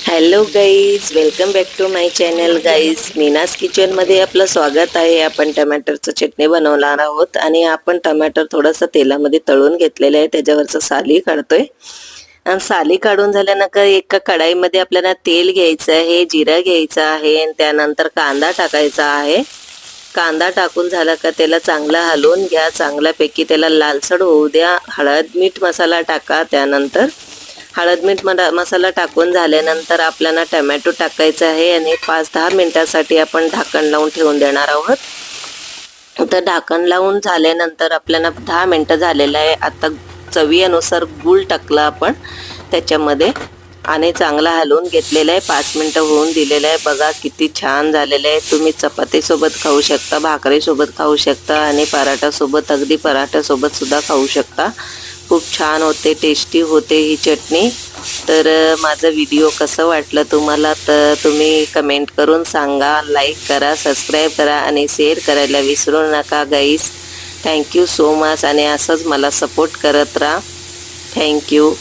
Hello guys, welcome back to my channel guys. Meena's kitchen मध्ये आपलं स्वागत आहे. आपण टमॅटरचं चटणी बनवणार आहोत आणि आपण टमॅटर थोडंसं तेलामध्ये तळून घेतलेलं आहे. त्याच्यावरचं साली काढतोय आणि साली काढून झाल्यानंतर एका कढाईमध्ये आपल्याला तेल घ्यायचं आहे, जिरा घ्यायचा आहे आणि त्यानंतर कांदा टाकायचा आहे. कांदा टाकून झाला का त्याला चांगला हलवून घ्या, चांगल्यापैकी त्याला लालसर होऊ द्या. हळद मीठ मसाला टाका. त्यानंतर हळद मीठ मसाला टाकून झाल्यानंतर आपल्याला टोमॅटो टाकायचा आहे आणि 5-10 मिनिटांसाठी आपण झाकण लावून ठेवून देणार आहोत. तर झाकण लावून झाल्यानंतर आपल्याला 10 मिनिटं झालेलं आहे. आता चवीनुसार गूळ टाकला आपण त्याच्यामध्ये आणि चांगला हलवून घेतलेला आहे. 5 मिनिटं होऊन दिलेलं आहे. बघा किती छान झालेलं आहे. तुम्ही चपातीसोबत खाऊ शकता, भाकरीसोबत खाऊ शकता आणि पराठासोबत, अगदी पराठासोबत सुद्धा खाऊ शकता. खूप छान होते, टेस्टी होते ही चटणी. तर माझा व्हिडिओ कसं वाटलं तुम्हाला तर तुम्ही कमेंट करून सांगा. लाईक करा, सबस्क्राईब करा आणि शेअर करायला विसरू नका गाईस. थँक्यू सो मच आणि असंच मला सपोर्ट करत राहा. थँक्यू.